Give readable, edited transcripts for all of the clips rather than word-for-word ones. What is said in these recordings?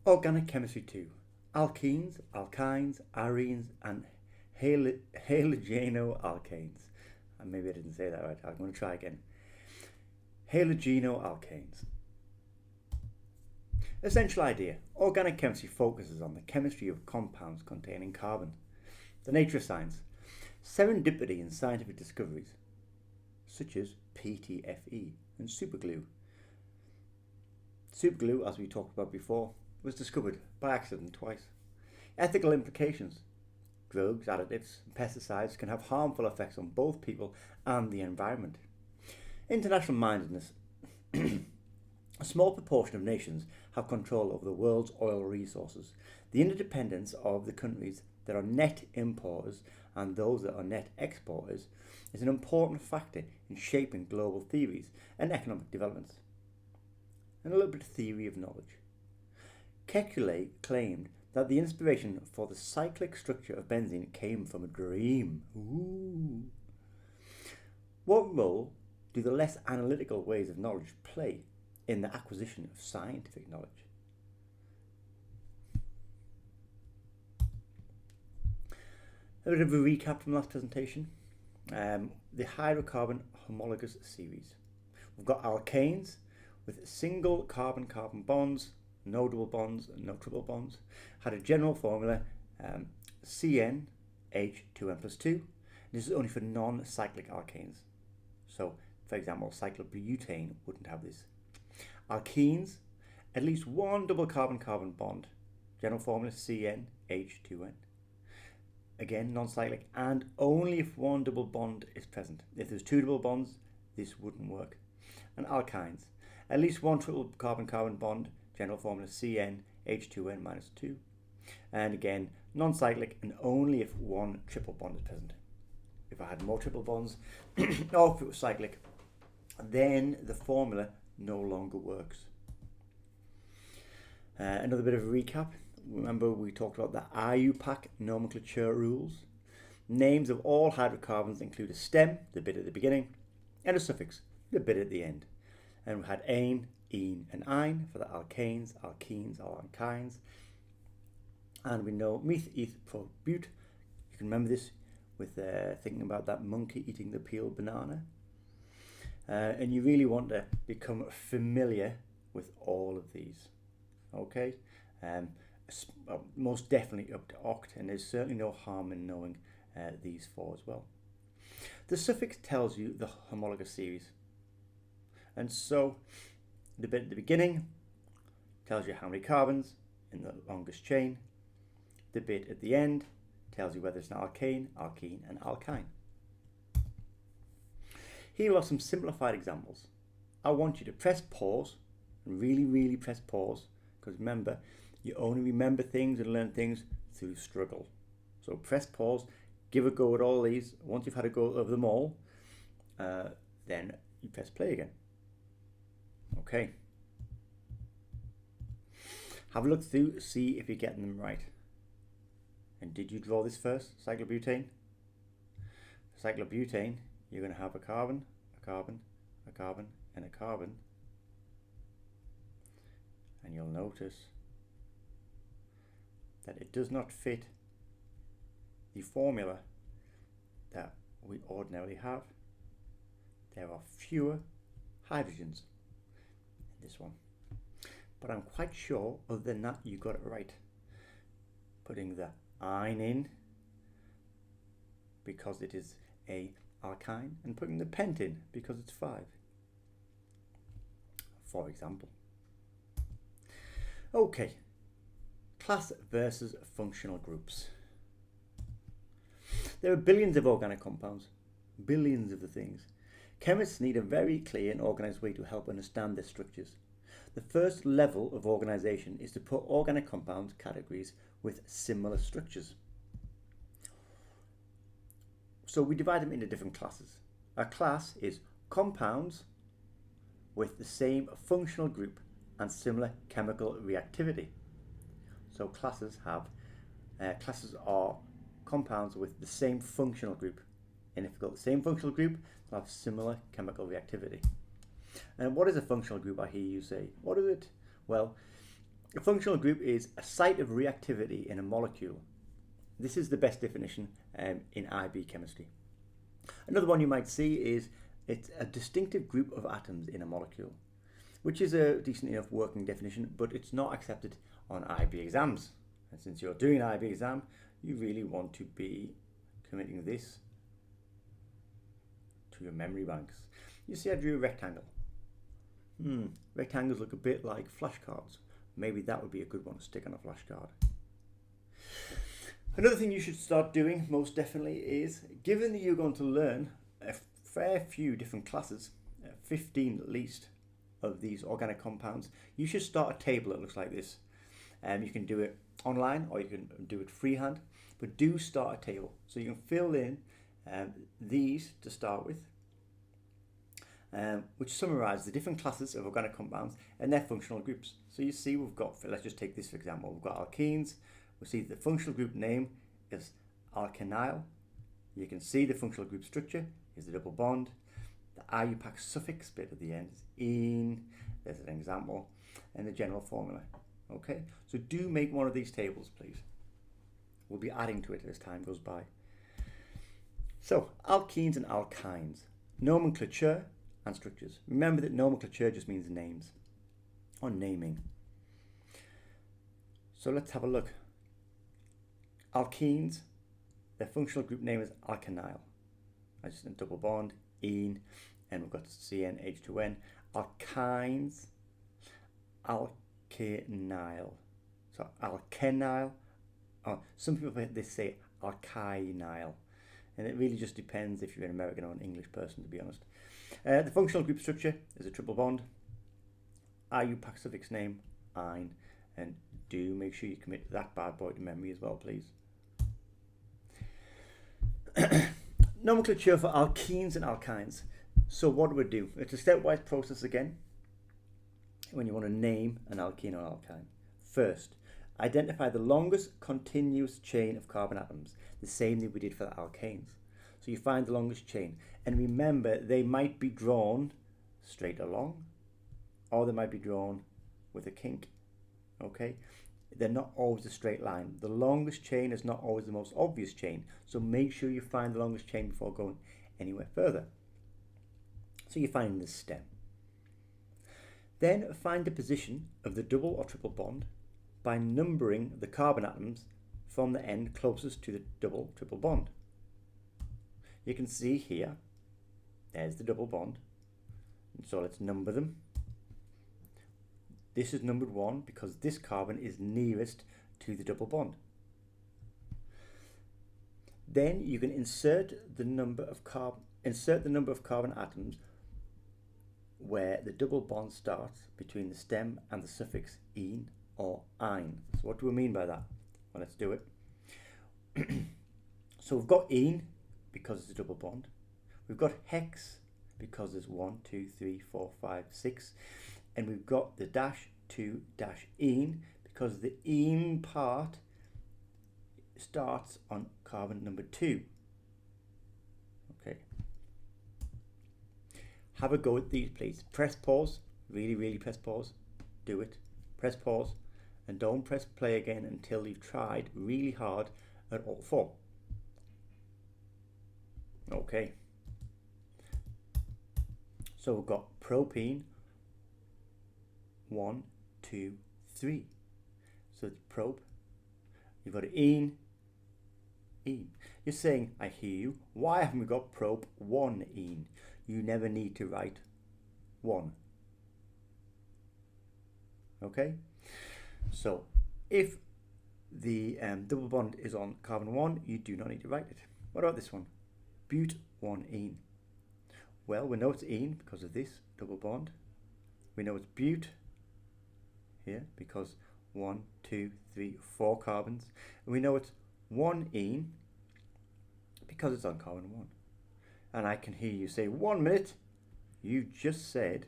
Organic chemistry 2. Alkenes, alkynes, arenes and halogenoalkanes. And maybe I didn't say that right. I'm going to try again. Halogenoalkanes. Essential idea. Organic chemistry focuses on the chemistry of compounds containing carbon. The nature of science. Serendipity in scientific discoveries, such as PTFE and superglue. Superglue, as we talked about before, was discovered by accident twice. Ethical implications. Drugs, additives, and pesticides can have harmful effects on both people and the environment. International mindedness. A small proportion of nations have control over the world's oil resources. The interdependence of the countries that are net importers and those that are net exporters is an important factor in shaping global theories and economic developments. And a little bit of theory of knowledge. Kekulé claimed that the inspiration for the cyclic structure of benzene came from a dream. Ooh. What role do the less analytical ways of knowledge play in the acquisition of scientific knowledge? A bit of a recap from last presentation. The hydrocarbon homologous series. We've got alkanes with single carbon-carbon bonds, no double bonds and no triple bonds. Had a general formula, CnH2n plus 2. This is only for non-cyclic alkanes. So, for example, cyclobutane wouldn't have this. Alkenes, at least one double carbon-carbon bond. General formula CnH2n. Again, non-cyclic, and only if one double bond is present. If there's two double bonds, this wouldn't work. And alkynes, at least one triple carbon-carbon bond. General formula CnH2n minus 2. And again, non-cyclic, and only if one triple bond is present. If I had more triple bonds, or if it was cyclic, then the formula no longer works. Another bit of a recap. Remember we talked about the IUPAC nomenclature rules. Names of all hydrocarbons include a stem, the bit at the beginning, and a suffix, the bit at the end. And we had ane, ene, and ine for the alkanes, alkenes, or alkynes. And we know meth, eth, pro, but. You can remember this with thinking about that monkey eating the peeled banana. And you really want to become familiar with all of these. Okay? Most definitely up to oct, and there's certainly no harm in knowing these four as well. The suffix tells you the homologous series. And so the bit at the beginning tells you how many carbons in the longest chain. The bit at the end tells you whether it's an alkane, alkene, and alkyne. Here are some simplified examples. I want you to press pause, and really press pause, because remember, you only remember things and learn things through struggle. So press pause, give a go at all these. Once you've had a go over them all, then you press play again. Okay. Have a look through, see if you're getting them right. And did you draw this first, cyclobutane? For cyclobutane, you're going to have a carbon, a carbon, a carbon, and a carbon. And you'll notice that it does not fit the formula that we ordinarily have. There are fewer hydrogens in this one. But I'm quite sure, other than that, you got it right. Putting the ine in because it is a alkyne, and putting the pent in because it's 5, for example. Okay, class versus functional groups. There are billions of organic compounds, billions of the things. Chemists need a very clear and organised way to help understand their structures. The first level of organisation is to put organic compound categories with similar structures. So we divide them into different classes. A class is compounds with the same functional group and similar chemical reactivity. So classes are compounds with the same functional group. And if you've got the same functional group, they'll have similar chemical reactivity. And what is a functional group, I hear you say? What is it? Well, A functional group is a site of reactivity in a molecule. This is the best definition in IB chemistry. Another one you might see is it's a distinctive group of atoms in a molecule, which is a decent enough working definition, but it's not accepted on IB exams. And since you're doing an IB exam, you really want to be committing this to your memory banks. You see I drew a rectangle. Rectangles look a bit like flashcards. Maybe that would be a good one to stick on a flashcard. Another thing you should start doing, most definitely, is given that you're going to learn a fair few different classes, 15 at least, of these organic compounds, you should start a table that looks like this. You can do it online or you can do it freehand, but do start a table so you can fill in these to start with, which summarise the different classes of organic compounds and their functional groups. So you see we've got, let's just take this for example, we've got alkenes. We see the functional group name is alkenyl. You can see the functional group structure is the double bond. The IUPAC suffix bit at the end is -ene. There's an example, and the general formula. Okay, so do make one of these tables, please. We'll be adding to it as time goes by. So, alkenes and alkynes, nomenclature and structures. Remember that nomenclature just means names or naming. So let's have a look. Alkenes, their functional group name is alkenyl. I just a double bond, -ene, and we've got CnH2n. Alkynes, alkenyl. So alkenyl. Oh, some people they say alkynyl, and it really just depends if you're an American or an English person, to be honest. The functional group structure is a triple bond. IUPAC suffix name, -ine, and do make sure you commit that bad boy to memory as well, please. Nomenclature for alkenes and alkynes. So what do we do? It's a stepwise process again when you want to name an alkene or alkyne. First, identify the longest continuous chain of carbon atoms, the same that we did for the alkanes. So you find the longest chain, and remember they might be drawn straight along or they might be drawn with a kink. Okay? They're not always a straight line. The longest chain is not always the most obvious chain, so make sure you find the longest chain before going anywhere further. So you find the stem. Then find the position of the double or triple bond by numbering the carbon atoms from the end closest to the double triple bond. You can see here, there's the double bond, and so let's number them. This is numbered 1 because this carbon is nearest to the double bond. Then you can insert the number of carbon atoms where the double bond starts between the stem and the suffix -ene or -ine. So what do we mean by that? Well, let's do it. So we've got -ene because it's a double bond. We've got hex because there's 1, 2, 3, 4, 5, 6. And we've got the -2 -ene because the ene part starts on carbon number 2. Okay. Have a go at these, please. Press pause. Really press pause. Do it. Press pause. And don't press play again until you've tried really hard at all 4. Okay. So we've got propene. 1, 2, 3. So it's prop. You've got ene. You're saying, I hear you. Why haven't we got prop 1 ene? You never need to write 1. Okay? So if the double bond is on carbon 1, you do not need to write it. What about this one? But 1 ene. Well, we know it's ene because of this double bond. We know it's but here because 1, 2, 3, 4 carbons. And we know it's 1 ene because it's on carbon 1. And I can hear you say, 1 minute, you just said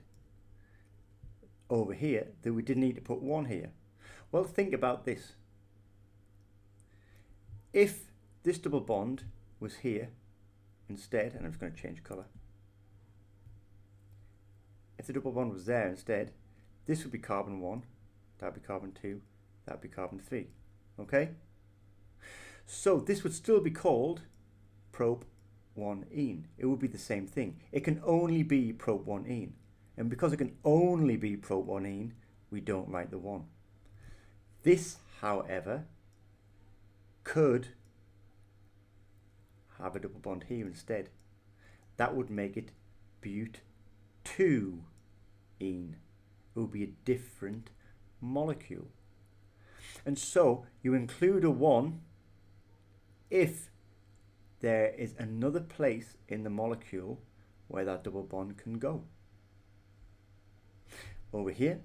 over here that we didn't need to put 1 here. Well, think about this. If this double bond was here instead, and I'm just going to change colour. If the double bond was there instead, this would be carbon 1, that'd be carbon 2, that'd be carbon 3. Okay? So this would still be called prop-1-ene. It would be the same thing. It can only be prop-1-ene. And because it can only be prop-1-ene, we don't write the 1. This, however, could have a double bond here instead. That would make it but-2-ene. It would be a different molecule. And so you include a 1 if there is another place in the molecule where that double bond can go. Over here,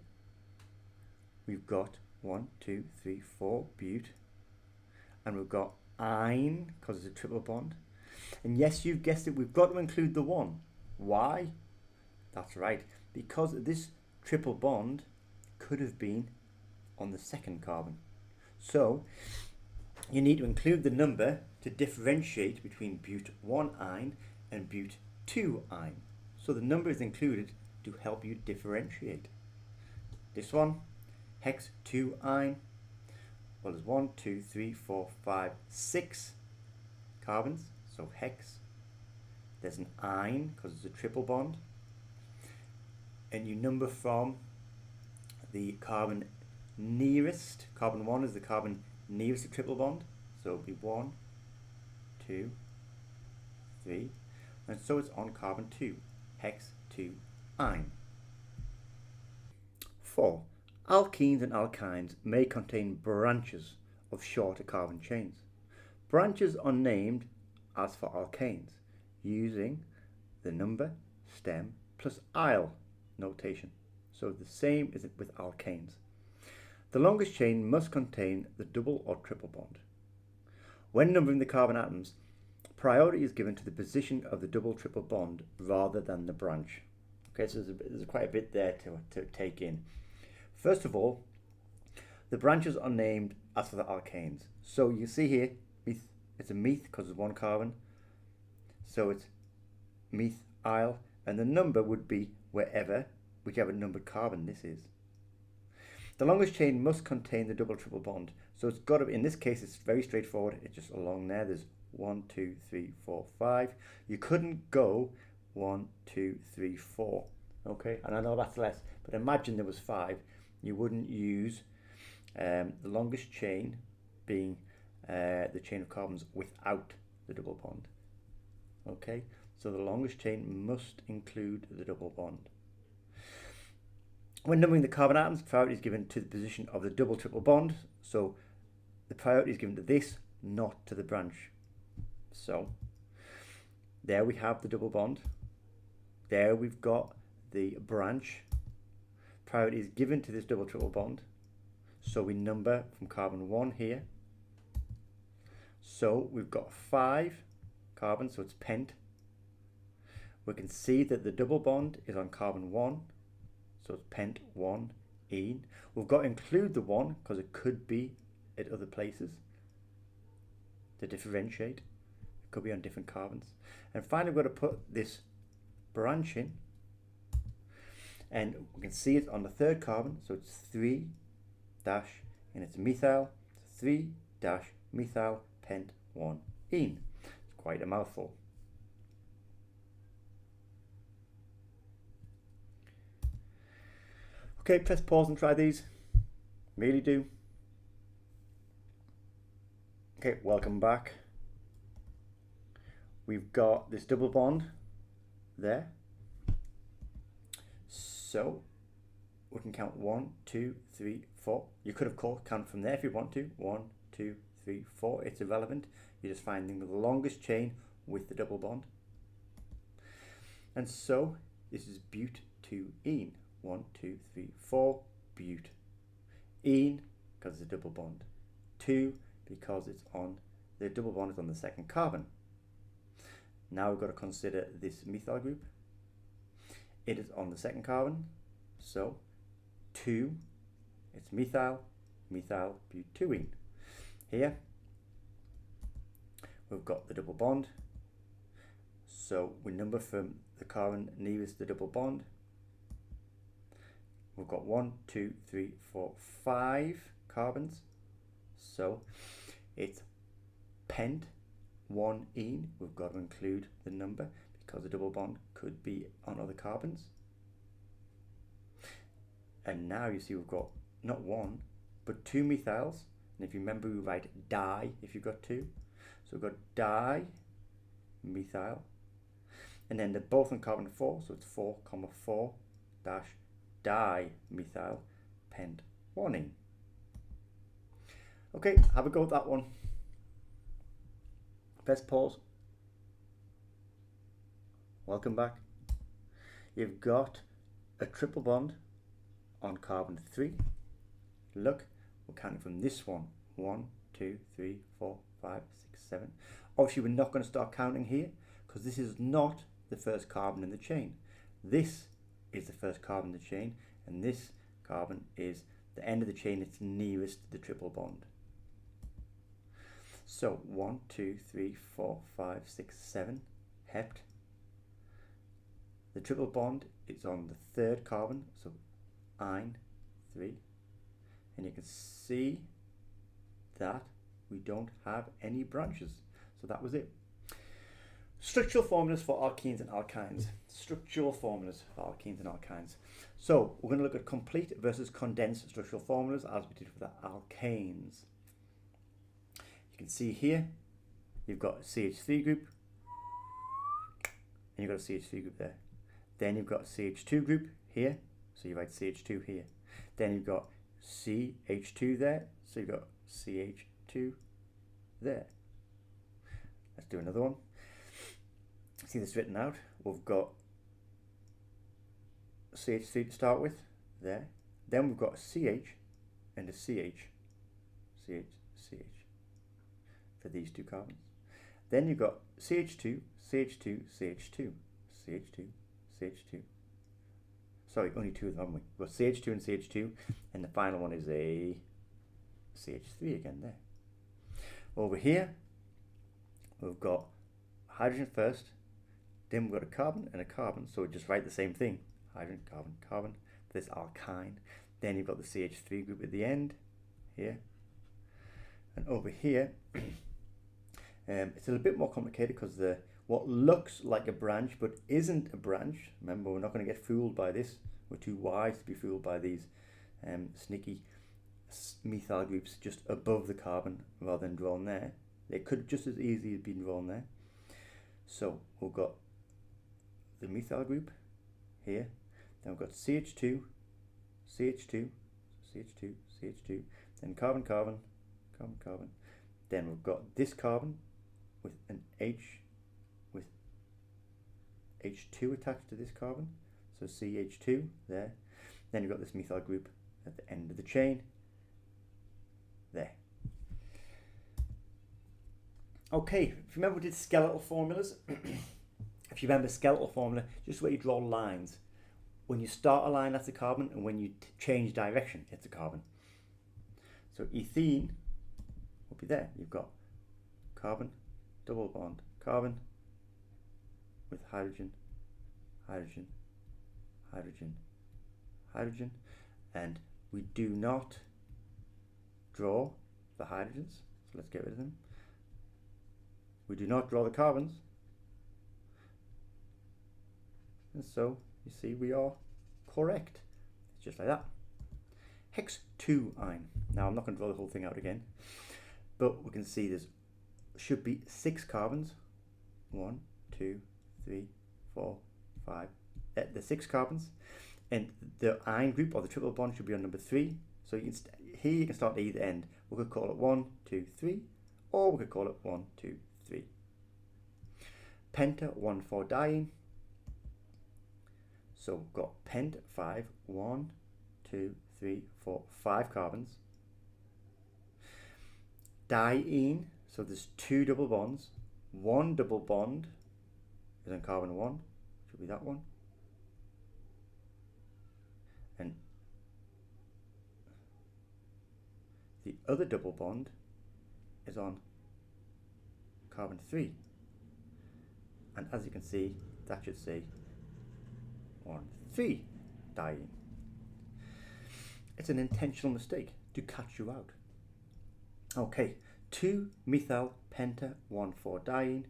we've got 1, 2, 3, 4 but, and we've got -ine because it's a triple bond. And yes, you've guessed it, we've got to include the 1. Why? That's right, because this triple bond could have been on the second carbon. So you need to include the number to differentiate between but-1-ine and but-2-ine. So the number is included to help you differentiate. This one, hex 2-ine, well, there's 1, 2, 3, 4, 5, 6 carbons, so hex. There's an ine because it's a triple bond, and you number from the carbon nearest. Carbon 1 is the carbon nearest to triple bond, so it'll be 1, 2, 3, and so it's on carbon 2, hex 2-ine. 4. Alkenes and alkynes may contain branches of shorter carbon chains. Branches are named as for alkanes, using the number stem plus -ile notation. So the same is with alkanes. The longest chain must contain the double or triple bond. When numbering the carbon atoms, priority is given to the position of the double triple bond rather than the branch. Okay, so there's quite a bit there to take in. First of all, the branches are named as for the alkanes. So you see here, it's a meth because it's 1 carbon. So it's methyl, and the number would be whichever numbered carbon this is. The longest chain must contain the double triple bond. So it's got to, in this case, it's very straightforward. It's just along there. There's 1, 2, 3, 4, 5. You couldn't go 1, 2, 3, 4. Okay, and I know that's less, but imagine there was 5. You wouldn't use the longest chain being the chain of carbons without the double bond. Okay, so the longest chain must include the double bond. When numbering the carbon atoms, priority is given to the position of the double triple bond. So the priority is given to this, not to the branch. So there we have the double bond. There we've got the branch. Priority is given to this double triple bond. So we number from carbon 1 here. So we've got 5 carbons, so it's pent. We can see that the double bond is on carbon 1. So it's pent-1-ene. We've got to include the 1 because it could be at other places to differentiate. It could be on different carbons. And finally, we've got to put this branch in. And we can see it on the third carbon. So it's 3- and it's methyl. 3-methyl pent-1-ene. It's quite a mouthful. Okay, press pause and try these. Really do. Okay, welcome back. We've got this double bond there. So we can count 1, 2, 3, 4. You could of course count from there if you want to. 1, 2, 3, 4. It's irrelevant. You're just finding the longest chain with the double bond. And so this is but-2-ene. 1, 2, 3, 4, but. Ene, because it's a double bond. 2, because it's on, the double bond is on the second carbon. Now we've got to consider this methyl group. It is on the second carbon, so 2, it's methyl, but-2-ene. Here, we've got the double bond, so we number from the carbon nearest the double bond. we've got 1, 2, 3, 4, 5 carbons. So it's pent 1-ene. We've got to include the number because the double bond could be on other carbons. And now you see we've got not one, but 2 methyls. And if you remember, we write di if you've got 2. So we've got di-methyl. And then they're both on carbon 4, so it's 4, 4 dash di-methyl pent 1-ene. Okay, have a go at that one. Best pause. Welcome back. You've got a triple bond on carbon 3. Look, we're counting from this one. 1, 2, 3, 4, 5, 6, 7. Obviously, we're not going to start counting here because this is not the first carbon in the chain. This is the first carbon in the chain, and this carbon is the end of the chain. It's nearest the triple bond. So 1, 2, 3, 4, 5, 6, 7 hept. The triple bond is on the third carbon, so ine 3, and you can see that we don't have any branches. So that was it. Structural formulas for alkenes and alkynes. Structural formulas for alkenes and alkynes. So we're going to look at complete versus condensed structural formulas as we did for the alkanes. You can see here you've got a CH3 group and you've got a CH3 group there. Then you've got a CH2 group here, so you write CH2 here. Then you've got CH2 there, so you've got CH2 there. Let's do another one. See this written out. We've got CH3 to start with, there. Then we've got a CH and a CH, CH for these 2 carbons. Then you've got CH2, CH2, CH2, CH2, CH2. Sorry, only 2 of them, haven't we? We've got CH2 and CH2, and the final one is a CH3 again there. Over here, we've got hydrogen first, then we've got a carbon and a carbon, so we just write the same thing. Hydrogen, carbon, carbon, for this alkyne. Then you've got the CH3 group at the end, here. And over here, it's a little bit more complicated because what looks like a branch but isn't a branch. Remember, we're not going to get fooled by this. We're too wise to be fooled by these sneaky methyl groups just above the carbon rather than drawn there. They could just as easily have been drawn there. So we've got the methyl group here. Then we've got CH2, CH2, CH2, CH2, then carbon, carbon, carbon, carbon. Then we've got this carbon with an H, with H2 attached to this carbon, so CH2 there. Then you've got this methyl group at the end of the chain there. Okay, if you remember we did skeletal formulas, if you remember skeletal formula, just where you draw lines. When you start a line, that's a carbon, and when you change direction, it's a carbon. So ethene will be there. You've got carbon, double bond, carbon with hydrogen, hydrogen, hydrogen, hydrogen, and we do not draw the hydrogens, so let's get rid of them. We do not draw the carbons, and so you see we are correct. It's just like that. Hex 2-ine. Now I'm not going to draw the whole thing out again, but we can see there's should be 6 carbons. 1, 2, 3, 4, 5. The 6 carbons, and the ine group or the triple bond should be on number 3. So you can here you can start at either end. We could call it 1, 2, 3, or we could call it 1, 2, 3. Penta 1,4-diene. So we've got pent 5, 1, 2, 3, 4, 5 carbons. Diene, so there's 2 double bonds. 1 double bond is on carbon 1, should be that one. And the other double bond is on carbon 3. And as you can see, that should say 1,3-diene. It's an intentional mistake to catch you out. Okay, 2-methyl penta 1,4-diene.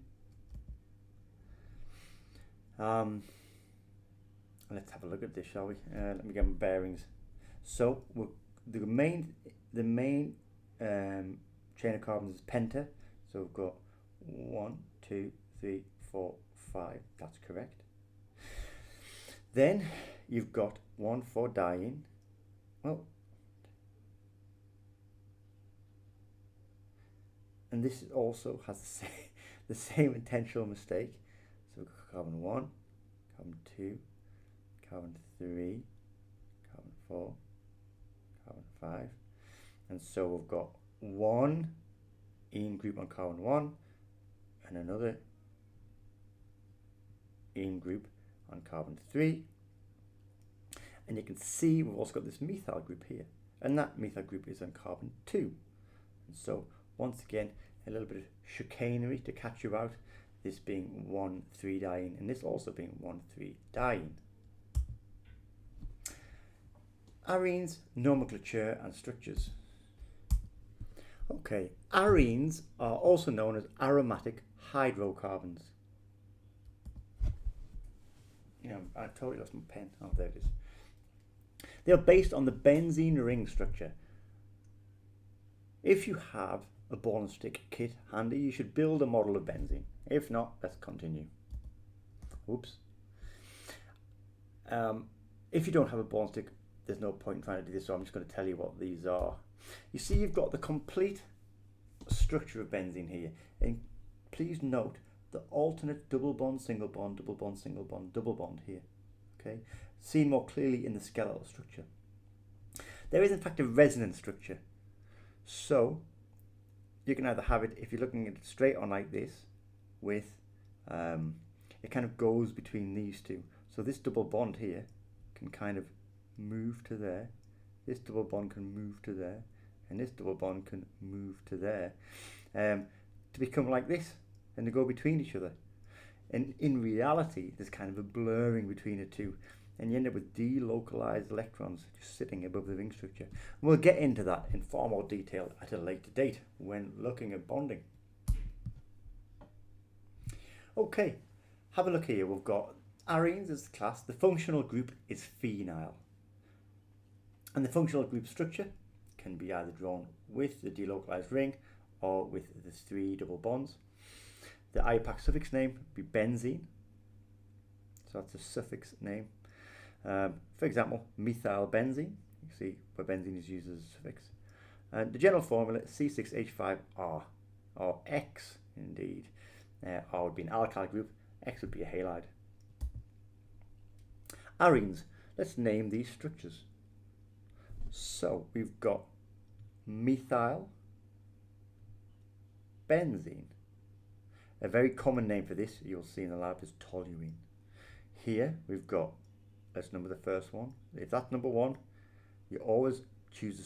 Let's have a look at this, shall we? Let me get my bearings. So the main chain of carbons is penta. So we've got 1, 2, 3, 4, 5. That's correct. Then you've got 1,4-diene. Well, and this also has the same intentional mistake. So we've got carbon 1, carbon 2, carbon 3, carbon 4, carbon 5. And so we've got one ene group on carbon 1 and another ene group on carbon 3. And you can see we've also got this methyl group here, and that methyl group is on carbon 2. And so once again, a little bit of chicanery to catch you out, this being 1,3-diene and this also being 1,3-diene. Arenes, nomenclature and structures. Okay, arenes are also known as aromatic hydrocarbons. I totally lost my pen. Oh, there it is. They are based on the benzene ring structure. If you have a ball and stick kit handy, you should build a model of benzene. If not, let's continue. Oops. If you don't have a ball and stick, there's no point in trying to do this, so I'm just going to tell you what these are. You see, you've got the complete structure of benzene here, and please note the alternate double bond, single bond, double bond, single bond, double bond here. Okay, seen more clearly in the skeletal structure. There is in fact a resonance structure, so you can either have it, if you're looking at it straight on like this, with it kind of goes between these two. So this double bond here can kind of move to there, this double bond can move to there, and this double bond can move to there, to become like this, and to go between each other. And in reality, there's kind of a blurring between the two, and you end up with delocalized electrons just sitting above the ring structure. And we'll get into that in far more detail at a later date when looking at bonding. Okay, have a look here. We've got arenes as the class. The functional group is phenyl. And the functional group structure can be either drawn with the delocalized ring or with the 3 double bonds. The IUPAC suffix name would be benzene. So that's a suffix name. For example, methyl benzene. You can see where benzene is used as a suffix. And the general formula is C6H5R, or X indeed. R would be an alkyl group, X would be a halide. Arenes. Let's name these structures. So we've got methyl benzene. A very common name for this, you'll see in the lab, is toluene. Here we've got, let's number the first one. If that's number 1, you always choose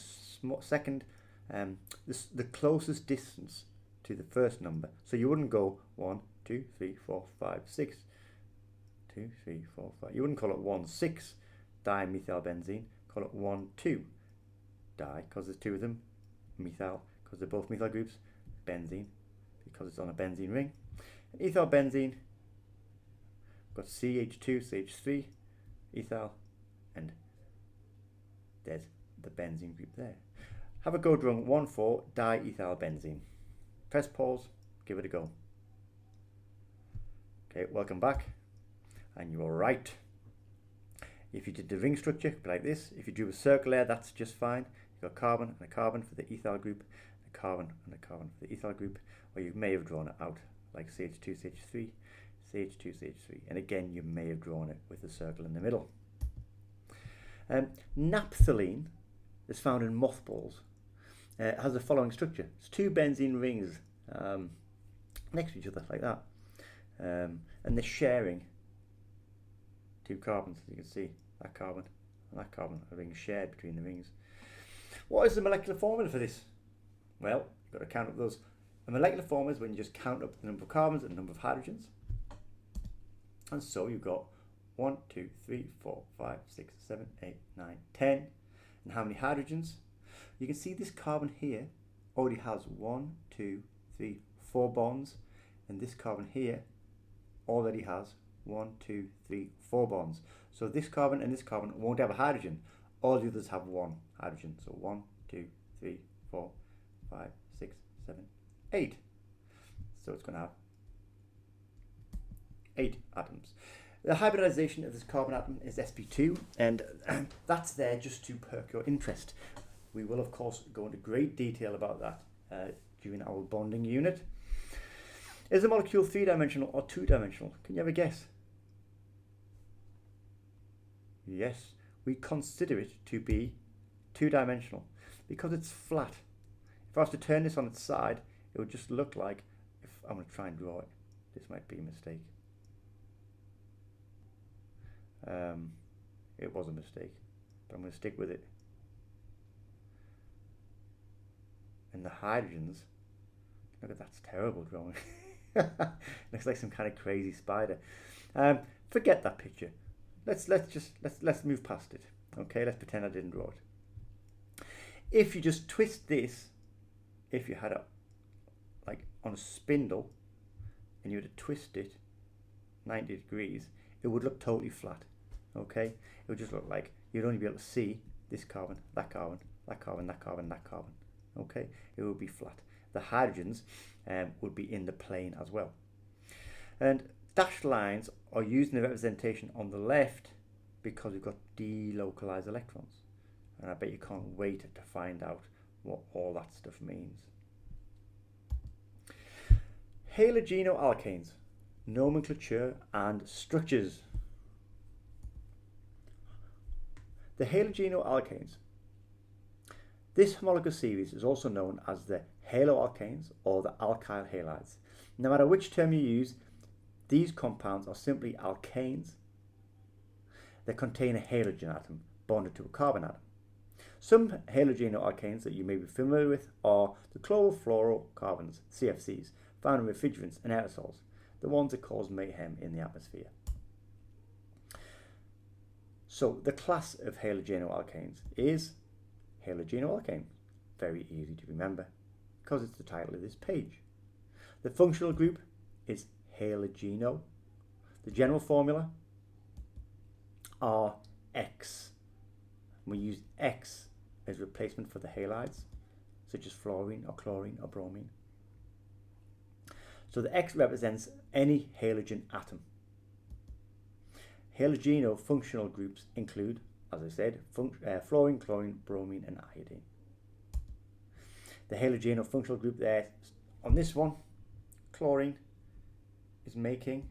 the second, the closest distance to the first number. So you wouldn't go 1, 2, 3, 4, 5, 6. 2, 3, 4, 5. You wouldn't call it 1,6 dimethylbenzene. Call it 1,2 di, because there's 2 of them. Methyl, because they're both methyl groups. Benzene, because it's on a benzene ring. And ethyl benzene, got CH2, CH3, ethyl, and there's the benzene group there. Have a go drawing 1,4 diethyl benzene. Press pause, give it a go. Okay, welcome back. And you are right. If you did the ring structure, it'd be like this. If you drew a circle there, that's just fine. You've got carbon and a carbon for the ethyl group, a carbon and a carbon for the ethyl group, or you may have drawn it out like CH2, CH3, CH2, CH3, and again you may have drawn it with a circle in the middle. Naphthalene is found in mothballs. It has the following structure. It's 2 benzene rings next to each other like that, and they're sharing 2 carbons. As you can see, that carbon and that carbon are being shared between the rings. What is the molecular formula for this? Well, you've got to count up those. A molecular formula is when you just count up the number of carbons and the number of hydrogens. And so you've got 1, 2, 3, 4, 5, 6, 7, 8, 9, 10. And how many hydrogens? You can see this carbon here already has 1, 2, 3, 4 bonds, and this carbon here already has 1, 2, 3, 4 bonds. So this carbon and this carbon won't have a hydrogen. All the others have 1 hydrogen. So 1, 2, 3, 4, 5, 6, 7, 8. So it's going to have 8 atoms. The hybridization of this carbon atom is sp2, and that's there just to perk your interest. We will, of course, go into great detail about that during our bonding unit. Is the molecule 3-dimensional or 2-dimensional? Can you ever guess? Yes, we consider it to be 2-dimensional because it's flat. If I was to turn this on its side, it would just look like, if I'm going to try and draw it, this might be a mistake. It was a mistake, but I'm going to stick with it. And the hydrogens, look at that's terrible drawing. Looks like some kind of crazy spider. Forget that picture. Let's move past it. Okay, let's pretend I didn't draw it. If you just twist this, if you had it like on a spindle and you were to twist it 90 degrees, it would look totally flat. Okay, it would just look like you'd only be able to see this carbon, that carbon, that carbon, that carbon, that carbon. Okay, it would be flat. The hydrogens would be in the plane as well. And dashed lines are used in the representation on the left because we've got delocalized electrons. And I bet you can't wait to find out what all that stuff means. Halogenoalkanes, nomenclature and structures. The halogenoalkanes. This homologous series is also known as the haloalkanes or the alkyl halides. No matter which term you use, these compounds are simply alkanes that contain a halogen atom bonded to a carbon atom. Some halogenoalkanes that you may be familiar with are the chlorofluorocarbons, CFCs, found in refrigerants and aerosols, the ones that cause mayhem in the atmosphere. So the class of halogenoalkanes is halogenoalkane. Very easy to remember because it's the title of this page. The functional group is halogeno. The general formula Rx. We use X as replacement for the halides, such as fluorine or chlorine or bromine. So the X represents any halogen atom. Halogeno functional groups include, as I said, fluorine, chlorine, bromine and iodine. The halogeno functional group there, on this one, chlorine is making,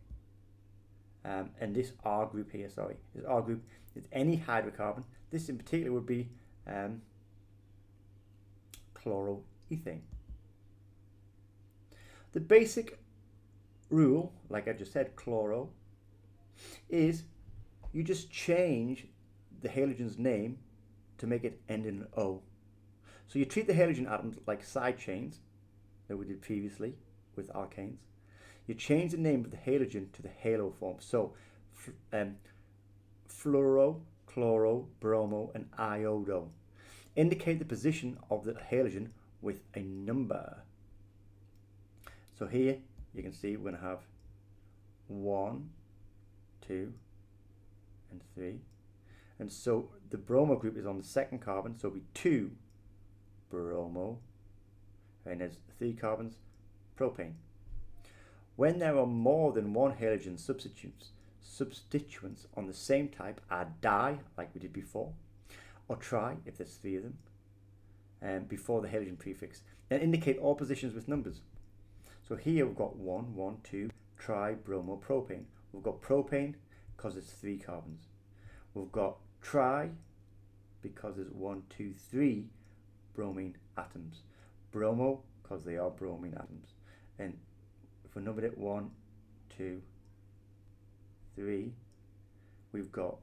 and this R group here, this R group is any hydrocarbon. This in particular would be chloroethane. The basic rule, like I just said, chloro, is you just change the halogen's name to make it end in an O. So you treat the halogen atoms like side chains that we did previously with alkanes. You change the name of the halogen to the halo form. So fluoro, chloro, bromo and iodo indicate the position of the halogen with a number. So here you can see we're going to have 1, 2 and 3, and so the bromo group is on the second carbon, so it'll be 2 bromo, and there's 3 carbons, propane. When there are more than one halogen substituents on the same type, add di like we did before, or tri if there's 3 of them, before the halogen prefix, and indicate all positions with numbers. So here we've got 1, 1, 2, tri-bromo-propane. We've got propane because it's 3 carbons. We've got tri because there's 1, 2, 3 bromine atoms. Bromo because they are bromine atoms. And if we numbered it 1, 2, 3, we've got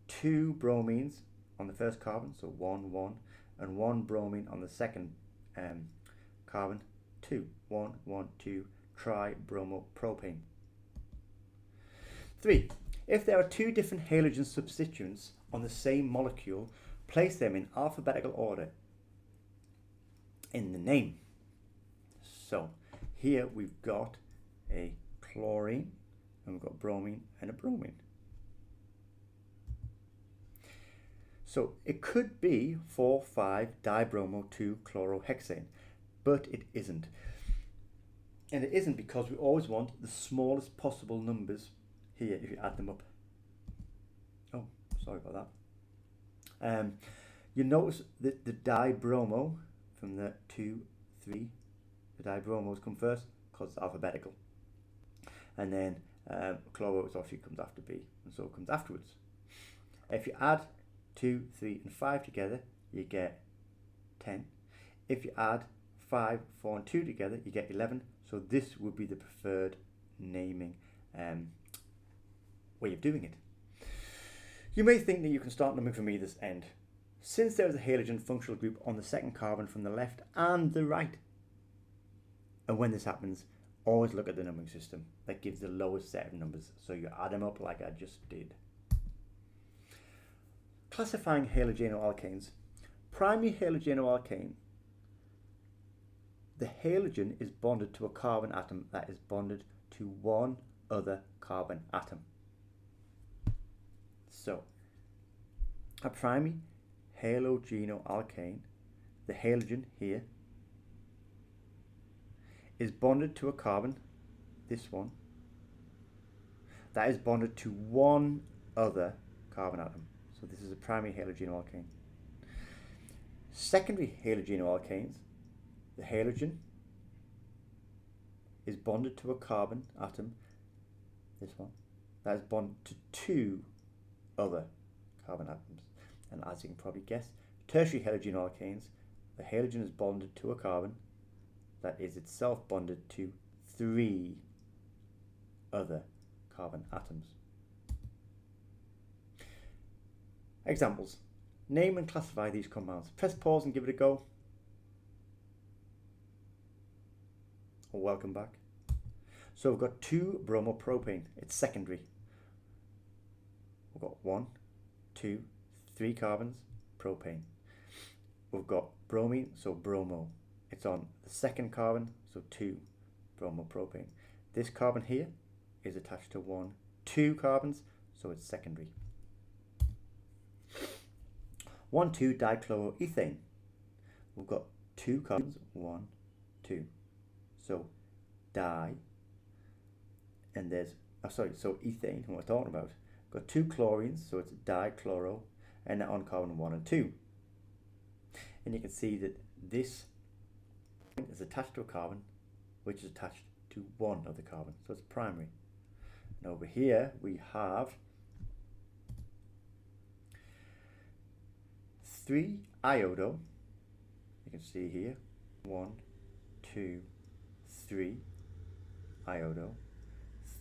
2 bromines on the first carbon, so 1, 1, and 1 bromine on the second carbon, 2, 1, 1, 2, tri-bromo-propane. 3. If there are two different halogen substituents on the same molecule, place them in alphabetical order in the name. So here we've got a chlorine, and we've got bromine and a bromine. So it could be 4,5-dibromo-2-chlorohexane, but it isn't. And it isn't because we always want the smallest possible numbers here if you add them up. Oh, sorry about that. You notice that the dibromo from the 2, 3, the dibromos come first because it's alphabetical. And then chloro obviously comes after B, and so it comes afterwards. If you add 2, 3 and 5 together, you get 10. If you add 5, 4 and 2 together, you get 11. So this would be the preferred naming way of doing it. You may think that you can start numbering from either end, since there is a halogen functional group on the second carbon from the left and the right. And when this happens, always look at the numbering system that gives the lowest set of numbers, so you add them up like I just did. Classifying halogenoalkanes. Primary halogenoalkane. The halogen is bonded to a carbon atom that is bonded to one other carbon atom. So, a primary halogenoalkane, the halogen here, is bonded to a carbon, this one, that is bonded to one other carbon atom. So this is a primary halogenoalkane. Secondary halogenoalkanes, the halogen is bonded to a carbon atom, this one, that is bonded to two other carbon atoms. And as you can probably guess, tertiary halogenoalkanes, the halogen is bonded to a carbon that is itself bonded to 3 other carbon atoms. Examples. Name and classify these compounds. Press pause and give it a go. Welcome back. So we've got 2-bromopropane. It's secondary. We've got 1, 2, 3 carbons, propane. We've got bromine, so bromo. It's on the second carbon, so 2-bromopropane. This carbon here is attached to 1, 2 carbons, so it's secondary. 1,2-dichloroethane. We've got 2 carbons, 1, 2. So di, and there's, so ethane, what we're talking about. We've got 2 chlorines, so it's dichloro, and on carbon 1 and 2. And you can see that this is attached to a carbon, which is attached to one of the carbon, so it's primary. And over here we have 3 iodo. You can see here 1, 2, 3 iodo,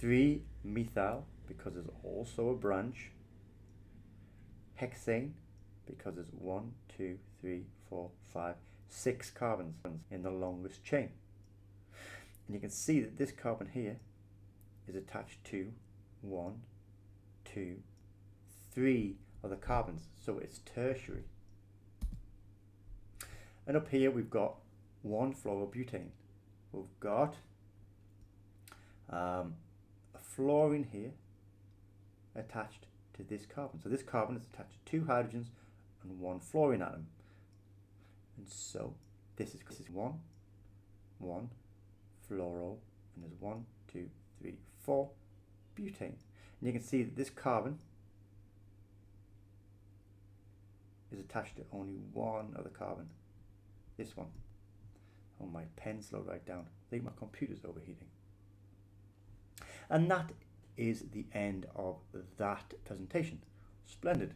3 methyl because there's also a branch, hexane because there's 1, 2, 3, 4, 5, 6 carbons in the longest chain. And you can see that this carbon here is attached to 1, 2, 3 other carbons, so it's tertiary. And up here we've got 1-fluorobutane. We've got a fluorine here attached to this carbon. So this carbon is attached to 2 hydrogens and 1 fluorine atom. And so this is 1, 1, fluoro, and there's 1, 2, 3, 4 butane. And you can see that this carbon is attached to only one other carbon. This one. Oh, my pen slowed right down. I think my computer's overheating. And that is the end of that presentation. Splendid.